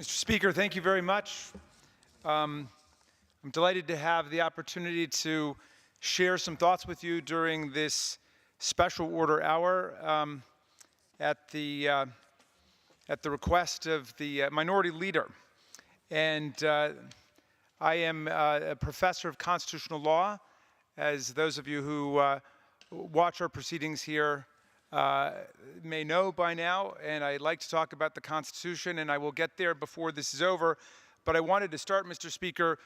Mr. Speaker, thank you very much. I'm delighted to have the opportunity to share some thoughts with you during this special order hour at the request of the minority leader. And I am a professor of constitutional law, as those of you who watch our proceedings here may know by now, and I'd like to talk about the Constitution, and I will get there before this is over. But I wanted to start, Mr. Speaker,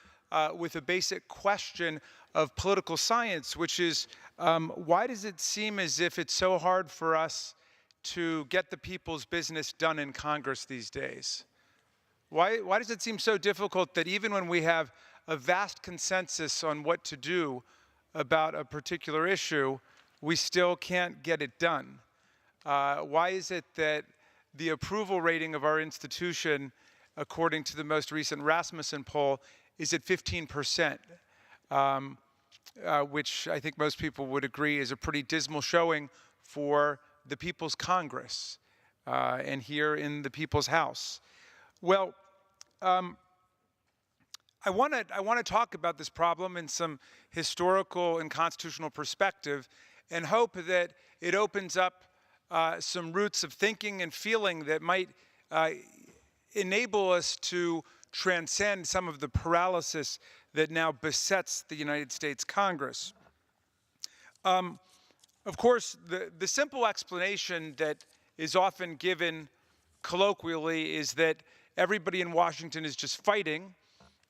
with a basic question of political science, which is why does it seem as if it's so hard for us to get the people's business done in Congress these days? Why does it seem so difficult that even when we have a vast consensus on what to do about a particular issue, we still can't get it done? Why is it that the approval rating of our institution, according to the most recent Rasmussen poll, is at 15%, which I think most people would agree is a pretty dismal showing for the People's Congress and here in the People's House? Well, I want to talk about this problem in some historical and constitutional perspective and hope that it opens up some roots of thinking and feeling that might enable us to transcend some of the paralysis that now besets the United States Congress. Of course, the simple explanation that is often given colloquially is that everybody in Washington is just fighting,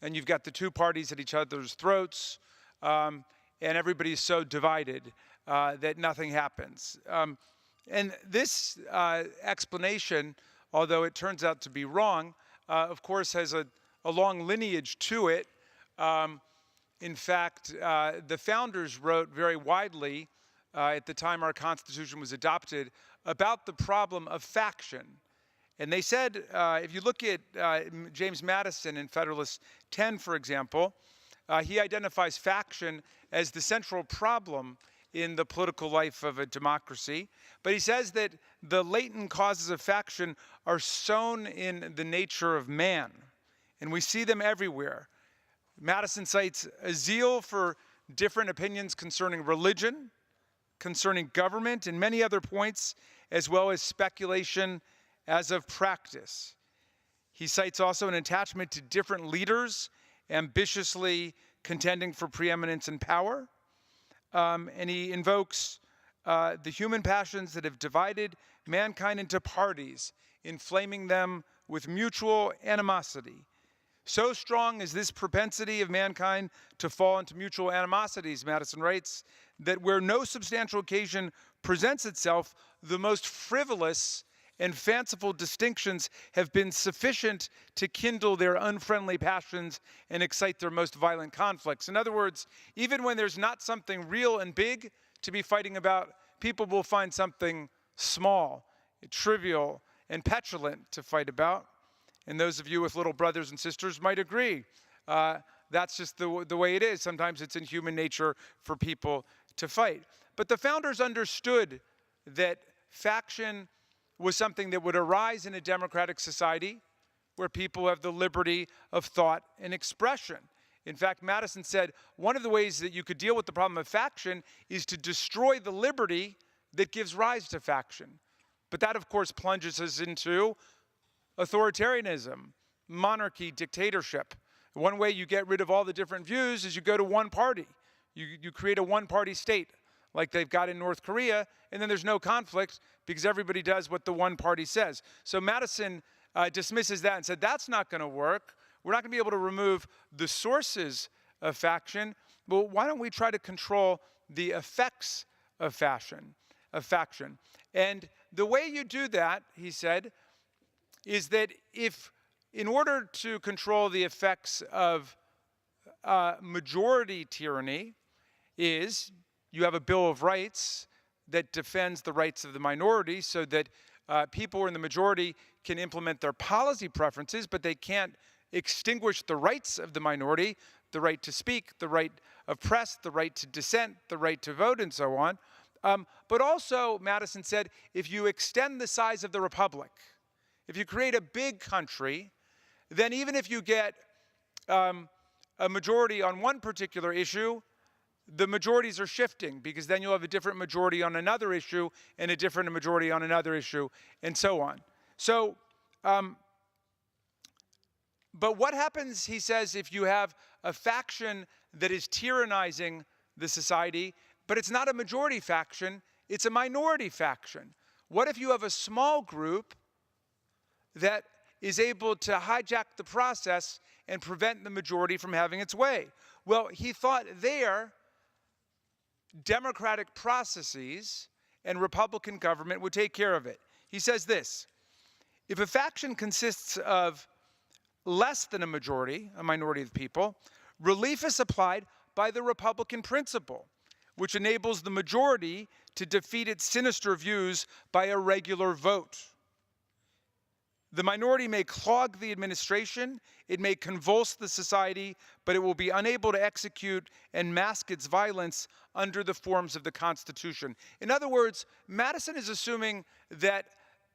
and you've got the two parties at each other's throats, and everybody is so divided that nothing happens. And this explanation, although it turns out to be wrong, of course has a long lineage to it. In fact, the founders wrote very widely at the time our Constitution was adopted about the problem of faction. And they said, if you look at James Madison in Federalist 10, for example, he identifies faction as the central problem in the political life of a democracy. But he says that the latent causes of faction are sown in the nature of man, and we see them everywhere. Madison cites a zeal for different opinions concerning religion, concerning government, and many other points, as well as speculation as of practice. He cites also an attachment to different leaders, ambitiously contending for preeminence and power. And he invokes the human passions that have divided mankind into parties, inflaming them with mutual animosity. So strong is this propensity of mankind to fall into mutual animosities, Madison writes, that where no substantial occasion presents itself, the most frivolous and fanciful distinctions have been sufficient to kindle their unfriendly passions and excite their most violent conflicts. In other words, even when there's not something real and big to be fighting about, people will find something small, trivial, and petulant to fight about. And those of you with little brothers and sisters might agree. That's just the way it is. Sometimes it's in human nature for people to fight. But the founders understood that faction was something that would arise in a democratic society where people have the liberty of thought and expression. In fact, Madison said one of the ways that you could deal with the problem of faction is to destroy the liberty that gives rise to faction. But that, of course, plunges us into authoritarianism, monarchy, dictatorship. One way you get rid of all the different views is you go to one party. You create a one-party state, like they've got in North Korea, and then there's no conflict because everybody does what the one party says. So Madison dismisses that and said, that's not going to work. We're not going to be able to remove the sources of faction, but why don't we try to control the effects of faction? And the way you do that, he said, is that if, in order to control the effects of majority tyranny, is you have a Bill of Rights that defends the rights of the minority so that people who are in the majority can implement their policy preferences, but they can't extinguish the rights of the minority, the right to speak, the right of press, the right to dissent, the right to vote, and so on. But also, Madison said, if you extend the size of the republic, if you create a big country then even if you get a majority on one particular issue, the majorities are shifting, because then you'll have a different majority on another issue and a different majority on another issue, and so on. So, but what happens, he says, if you have a faction that is tyrannizing the society, but it's not a majority faction, it's a minority faction? What if you have a small group that is able to hijack the process and prevent the majority from having its way? Well, he thought there democratic processes and Republican government would take care of it. He says this: if a faction consists of less than a majority, a minority of people, relief is applied by the Republican principle, which enables the majority to defeat its sinister views by a regular vote. The minority may clog the administration, it may convulse the society, but it will be unable to execute and mask its violence under the forms of the Constitution. In other words, Madison is assuming that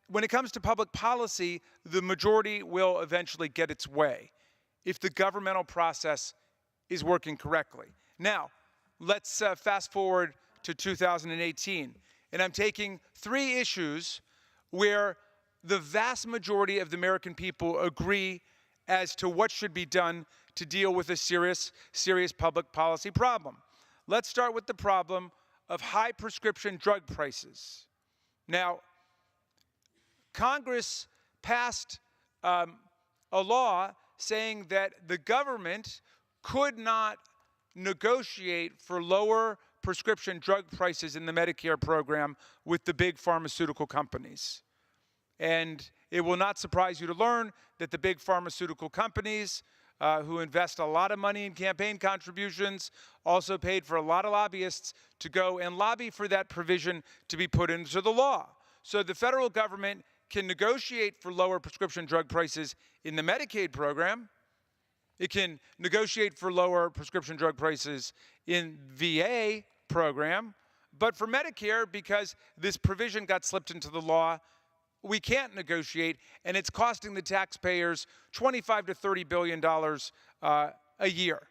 when it comes to public policy, the majority will eventually get its way if the governmental process is working correctly. Now, let's fast forward to 2018. And I'm taking 3 issues where the vast majority of the American people agree as to what should be done to deal with a serious public policy problem. Let's start with the problem of high prescription drug prices. Now, Congress passed a law saying that the government could not negotiate for lower prescription drug prices in the Medicare program with the big pharmaceutical companies. And it will not surprise you to learn that the big pharmaceutical companies who invest a lot of money in campaign contributions also paid for a lot of lobbyists to go and lobby for that provision to be put into the law. So the federal government can negotiate for lower prescription drug prices in the Medicaid program. It can negotiate for lower prescription drug prices in VA program. But for Medicare, because this provision got slipped into the law, we can't negotiate, and it's costing the taxpayers $25 to $30 billion a year.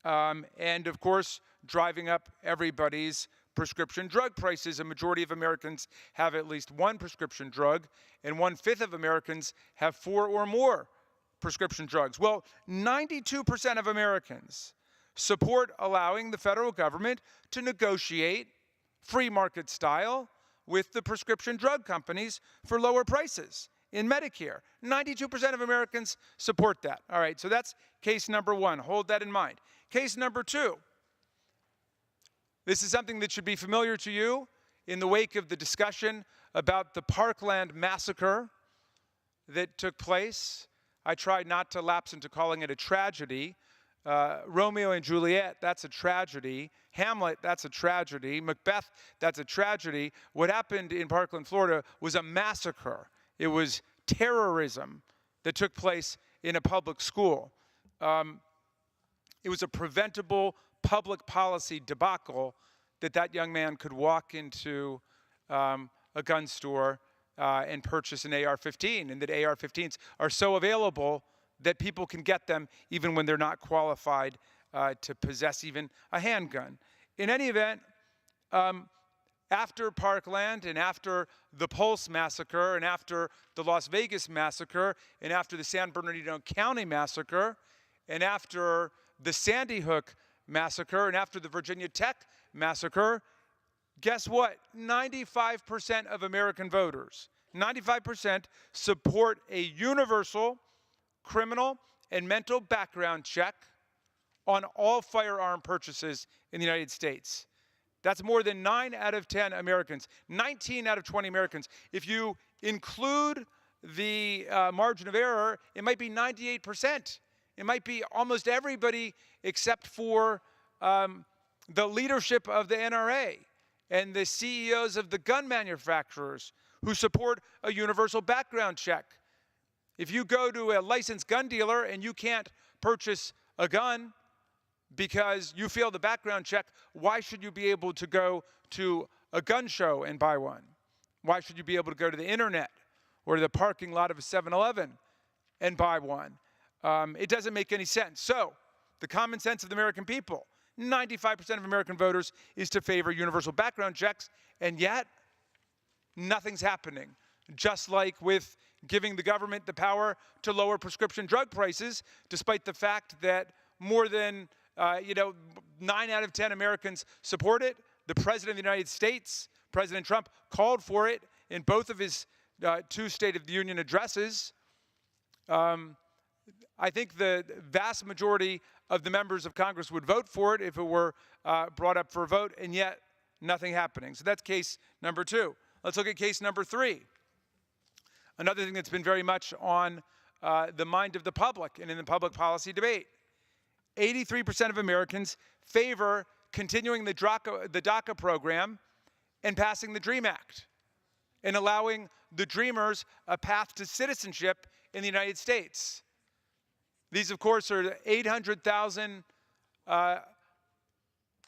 And of course, driving up everybody's prescription drug prices. A majority of Americans have at least one prescription drug, and 1/5 of Americans have 4 or more prescription drugs. Well, 92% of Americans support allowing the federal government to negotiate free market style with the prescription drug companies for lower prices in Medicare. 92% of Americans support that. All right, so that's case number 1. Hold that in mind. Case number 2. This is something that should be familiar to you in the wake of the discussion about the Parkland massacre that took place. I tried not to lapse into calling it a tragedy. Romeo and Juliet, that's a tragedy. Hamlet, that's a tragedy. Macbeth, that's a tragedy. What happened in Parkland, Florida was a massacre. It was terrorism that took place in a public school. It was a preventable public policy debacle that young man could walk into a gun store and purchase an AR-15, and that AR-15s are so available that people can get them even when they're not qualified to possess even a handgun. In any event, after Parkland and after the Pulse massacre and after the Las Vegas massacre and after the San Bernardino County massacre and after the Sandy Hook massacre and after the Virginia Tech massacre, guess what? 95% of American voters, 95% support a universal criminal and mental background check on all firearm purchases in the United States. That's more than 9 out of 10 Americans, 19 out of 20 Americans. If you include the margin of error, it might be 98%. It might be almost everybody except for the leadership of the NRA and the CEOs of the gun manufacturers who support a universal background check. If you go to a licensed gun dealer and you can't purchase a gun because you failed the background check, why should you be able to go to a gun show and buy one? Why should you be able to go to the internet or to the parking lot of a 7-Eleven and buy one? It doesn't make any sense. So the common sense of the American people, 95% of American voters, is to favor universal background checks, and yet nothing's happening. Just like with giving the government the power to lower prescription drug prices, despite the fact that more than 9 out of 10 Americans support it. The President of the United States, President Trump, called for it in both of his 2 State of the Union addresses. I think the vast majority of the members of Congress would vote for it if it were brought up for a vote, and yet nothing happening. So that's case number 2. Let's look at case number 3. Another thing that's been very much on the mind of the public and in the public policy debate. 83% of Americans favor continuing the DACA program and passing the DREAM Act and allowing the Dreamers a path to citizenship in the United States. These, of course, are 800,000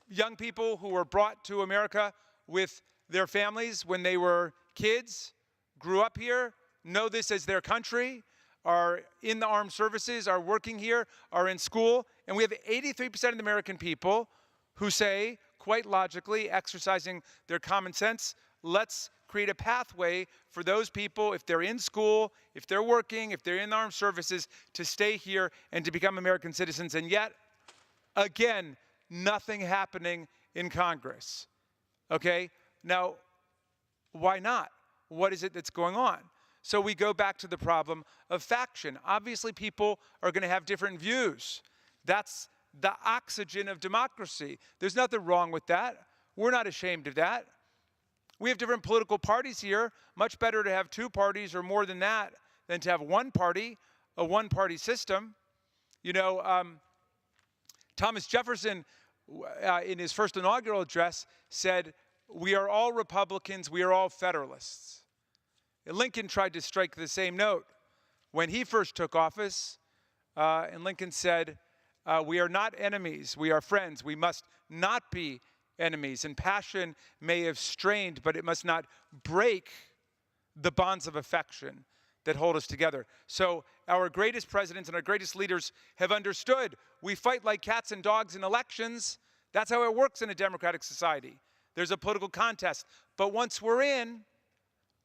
young people who were brought to America with their families when they were kids, grew up here, know this as their country, are in the armed services, are working here, are in school. And we have 83% of the American people who say, quite logically, exercising their common sense, let's create a pathway for those people, if they're in school, if they're working, if they're in the armed services, to stay here and to become American citizens. And yet, again, nothing happening in Congress. Okay? Now, why not? What is it that's going on? So we go back to the problem of faction. Obviously, people are going to have different views. That's the oxygen of democracy. There's nothing wrong with that. We're not ashamed of that. We have different political parties here. Much better to have 2 parties or more than that than to have one party, a one-party system. You know, Thomas Jefferson, in his first inaugural address, said, "We are all Republicans, we are all Federalists." Lincoln tried to strike the same note when he first took office, and Lincoln said, "We are not enemies, we are friends. We must not be enemies, and passion may have strained, but it must not break the bonds of affection that hold us together." So our greatest presidents and our greatest leaders have understood we fight like cats and dogs in elections. That's how it works in a democratic society. There's a political contest. But once we're in,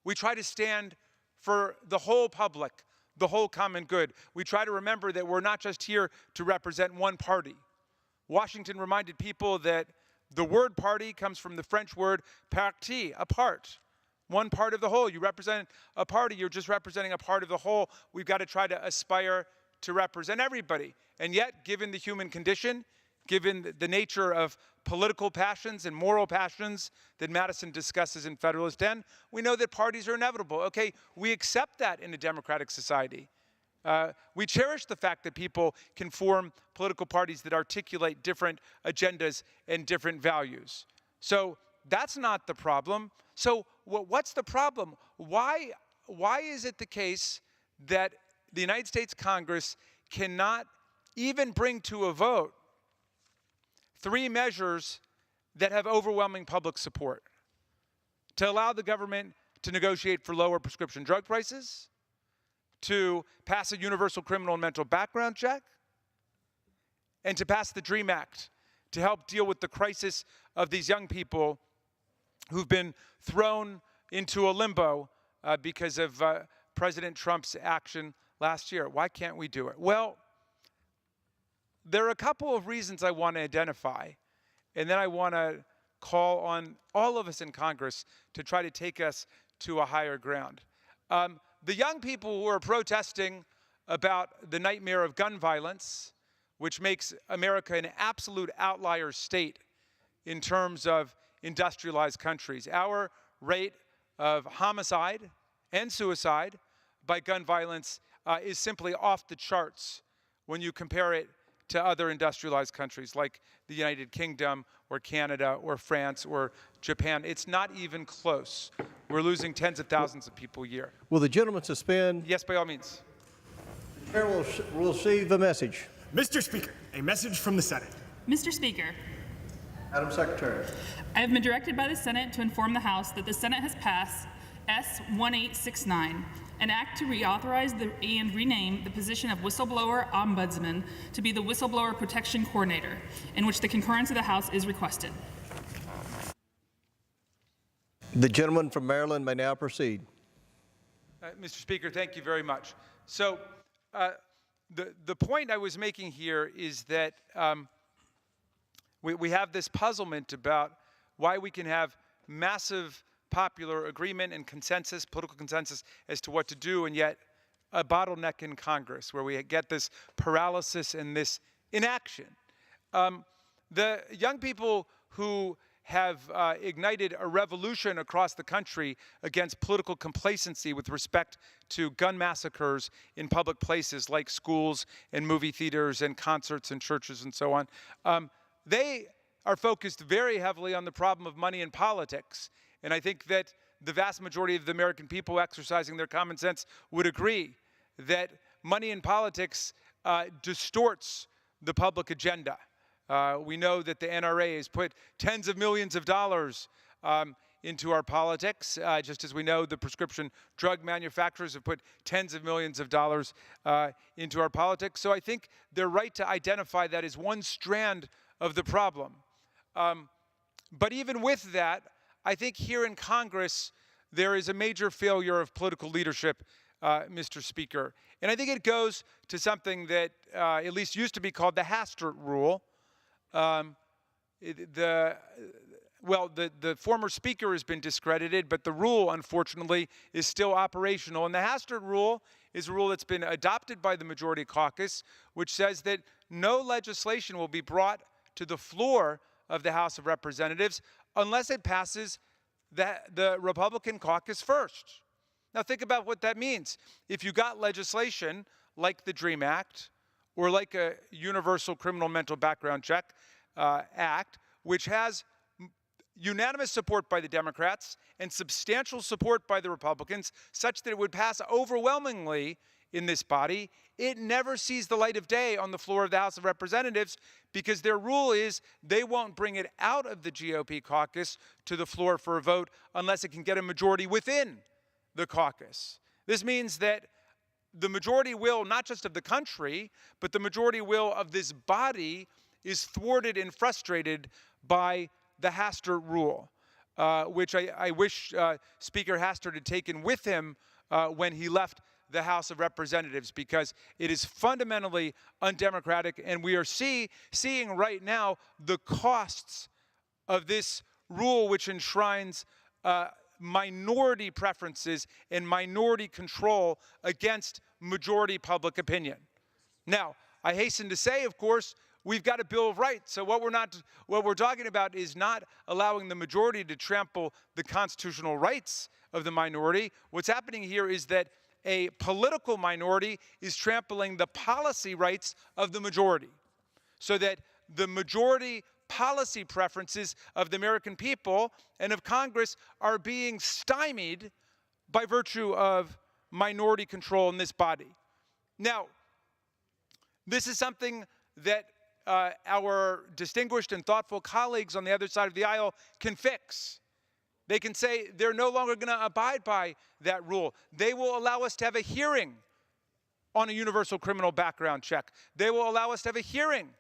we try to stand for the whole public, the whole common good. We try to remember that we're not just here to represent one party. Washington reminded people that the word party comes from the French word parti, a part. One part of the whole. You represent a party, you're just representing a part of the whole. We've got to try to aspire to represent everybody. And yet, given the human condition, given the nature of political passions and moral passions that Madison discusses in Federalist 10, we know that parties are inevitable. Okay, we accept that in a democratic society. We cherish the fact that people can form political parties that articulate different agendas and different values. So that's not the problem. So what's the problem? Why is it the case that the United States Congress cannot even bring to a vote 3 measures that have overwhelming public support? To allow the government to negotiate for lower prescription drug prices, to pass a universal criminal and mental background check, and to pass the DREAM Act to help deal with the crisis of these young people who've been thrown into a limbo because of President Trump's action last year. Why can't we do it? Well, there are a couple of reasons I want to identify, and then I want to call on all of us in Congress to try to take us to a higher ground. The young people who are protesting about the nightmare of gun violence, which makes America an absolute outlier state in terms of industrialized countries. Our rate of homicide and suicide by gun violence is simply off the charts when you compare it to other industrialized countries like the United Kingdom or Canada or France or Japan. It's not even close. We're losing tens of thousands of people a year. Will the gentleman suspend? Yes, by all means. The chair will receive a message. Mr. Speaker, a message from the Senate. Mr. Speaker, Madam Secretary. I have been directed by the Senate to inform the House that the Senate has passed S. 1869, An act to reauthorize and rename the position of whistleblower ombudsman to be the whistleblower protection coordinator, in which the concurrence of the House is requested. The gentleman from Maryland may now proceed. Mr. Speaker, thank you very much. So the point I was making here is that we have this puzzlement about why we can have massive popular agreement and consensus, political consensus as to what to do, and yet a bottleneck in Congress where we get this paralysis and this inaction. The young people who have ignited a revolution across the country against political complacency with respect to gun massacres in public places like schools and movie theaters and concerts and churches and so on. They are focused very heavily on the problem of money in politics. And I think that the vast majority of the American people exercising their common sense would agree that money in politics distorts the public agenda. We know that the NRA has put tens of millions of dollars into our politics, just as we know the prescription drug manufacturers have put tens of millions of dollars into our politics. So I think they're right to identify that as one strand of the problem. But even with that, I think here in Congress, there is a major failure of political leadership, Mr. Speaker. And I think it goes to something that at least used to be called the Hastert Rule. The former speaker has been discredited, but the rule, unfortunately, is still operational. And the Hastert Rule is a rule that's been adopted by the majority caucus, which says that no legislation will be brought to the floor of the House of Representatives unless it passes the Republican caucus first. Now think about what that means. If you got legislation like the DREAM Act or like a Universal Criminal Mental Background Check Act, which has unanimous support by the Democrats and substantial support by the Republicans, such that it would pass overwhelmingly in this body, it never sees the light of day on the floor of the House of Representatives because their rule is they won't bring it out of the GOP caucus to the floor for a vote unless it can get a majority within the caucus. This means that the majority will, not just of the country, but the majority will of this body is thwarted and frustrated by the Hastert Rule, which I wish Speaker Hastert had taken with him when he left the House of Representatives, because it is fundamentally undemocratic, and we are seeing right now the costs of this rule, which enshrines minority preferences and minority control against majority public opinion. Now, I hasten to say, of course, we've got a Bill of Rights. So what we're talking about is not allowing the majority to trample the constitutional rights of the minority. What's happening here is that a political minority is trampling the policy rights of the majority, so that the majority policy preferences of the American people and of Congress are being stymied by virtue of minority control in this body. Now, this is something that our distinguished and thoughtful colleagues on the other side of the aisle can fix. They can say they're no longer going to abide by that rule. They will allow us to have a hearing on a universal criminal background check. They will allow us to have a hearing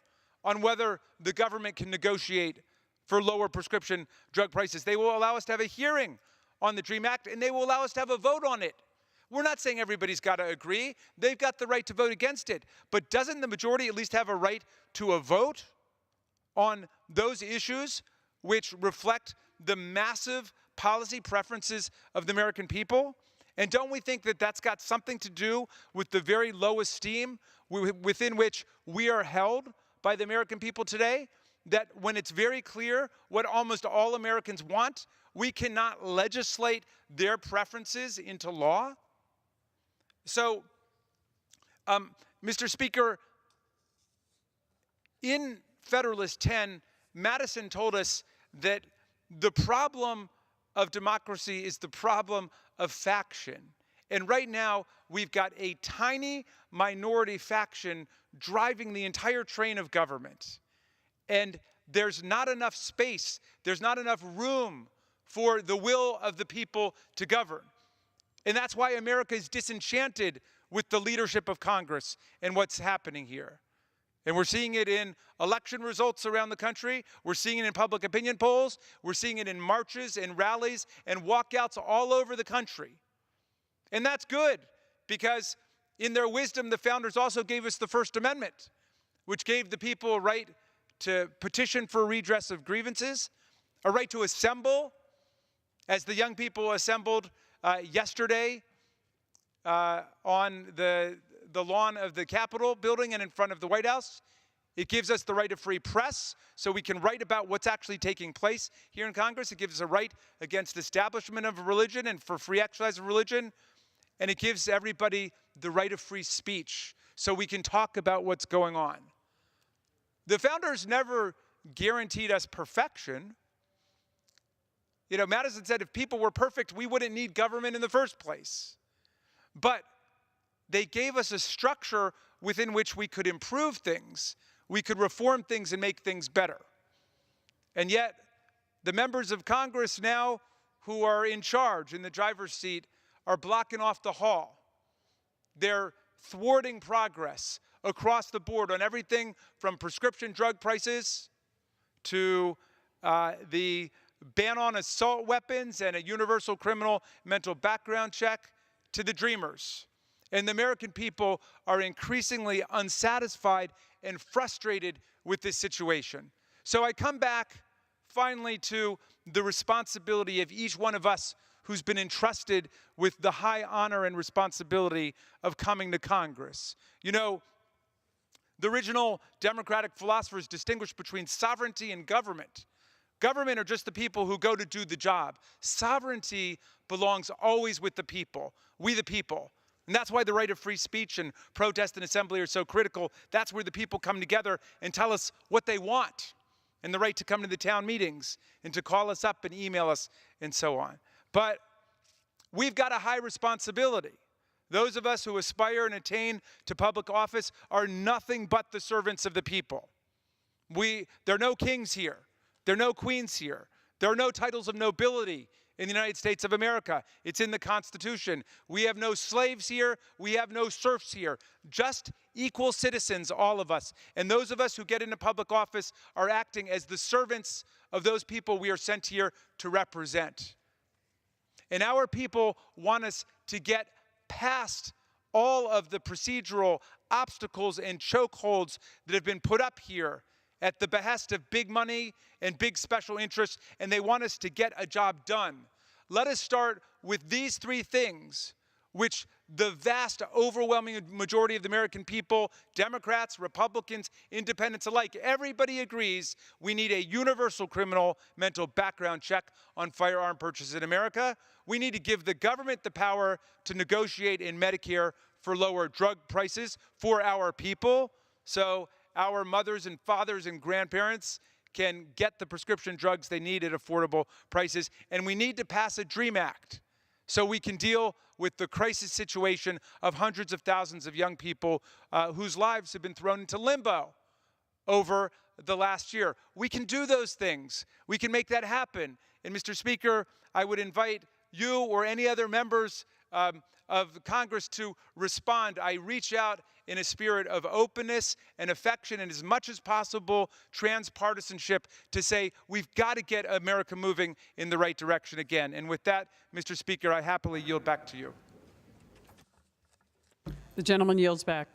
on whether the government can negotiate for lower prescription drug prices. They will allow us to have a hearing on the DREAM Act, and they will allow us to have a vote on it. We're not saying everybody's got to agree. They've got the right to vote against it. But doesn't the majority at least have a right to a vote on those issues which reflect the massive policy preferences of the American people? And don't we think that that's got something to do with the very low esteem within which we are held by the American people today? That when it's very clear what almost all Americans want, we cannot legislate their preferences into law? So, Mr. Speaker, in Federalist 10, Madison told us that the problem of democracy is the problem of faction. And right now, we've got a tiny minority faction driving the entire train of government. And there's not enough space, there's not enough room for the will of the people to govern. And that's why America is disenchanted with the leadership of Congress and what's happening here. And we're seeing it in election results around the country. We're seeing it in public opinion polls. We're seeing it in marches and rallies and walkouts all over the country. And that's good, because in their wisdom, the founders also gave us the First Amendment, which gave the people a right to petition for redress of grievances, a right to assemble, as the young people assembled yesterday on the lawn of the Capitol building and in front of the White House. It gives us the right of free press, so we can write about what's actually taking place here in Congress. It gives us a right against establishment of religion and for free exercise of religion. And it gives everybody the right of free speech, so we can talk about what's going on. The founders never guaranteed us perfection. You know, Madison said if people were perfect, we wouldn't need government in the first place. But they gave us a structure within which we could improve things, we could reform things and make things better. And yet, the members of Congress now who are in charge in the driver's seat are blocking off the hall. They're thwarting progress across the board on everything from prescription drug prices to the ban on assault weapons and a universal criminal mental background check to the Dreamers. And the American people are increasingly unsatisfied and frustrated with this situation. So I come back finally to the responsibility of each one of us who's been entrusted with the high honor and responsibility of coming to Congress. You know, the original Democratic philosophers distinguished between sovereignty and government. Government are just the people who go to do the job. Sovereignty belongs always with the people, we the people. And that's why the right of free speech and protest and assembly are so critical. That's where the people come together and tell us what they want, and the right to come to the town meetings and to call us up and email us and so on. But we've got a high responsibility. Those of us who aspire and attain to public office are nothing but the servants of the people. There are no kings here. There are no queens here. There are no titles of nobility in the United States of America. It's in the Constitution. We have no slaves here. We have no serfs here. Just equal citizens, all of us. And those of us who get into public office are acting as the servants of those people we are sent here to represent. And our people want us to get past all of the procedural obstacles and chokeholds that have been put up here at the behest of big money and big special interests, and they want us to get a job done. Let us start with these three things, which the vast, overwhelming majority of the American people, Democrats, Republicans, independents alike, everybody agrees we need a universal criminal mental background check on firearm purchases in America. We need to give the government the power to negotiate in Medicare for lower drug prices for our people, so our mothers and fathers and grandparents can get the prescription drugs they need at affordable prices. And we need to pass a DREAM Act so we can deal with the crisis situation of hundreds of thousands of young people whose lives have been thrown into limbo over the last year. We can do those things. We can make that happen. And Mr. Speaker, I would invite you or any other members of Congress to respond. I reach out in a spirit of openness and affection and as much as possible transpartisanship to say we've got to get America moving in the right direction again. And with that, Mr. Speaker, I happily yield back to you. The gentleman yields back.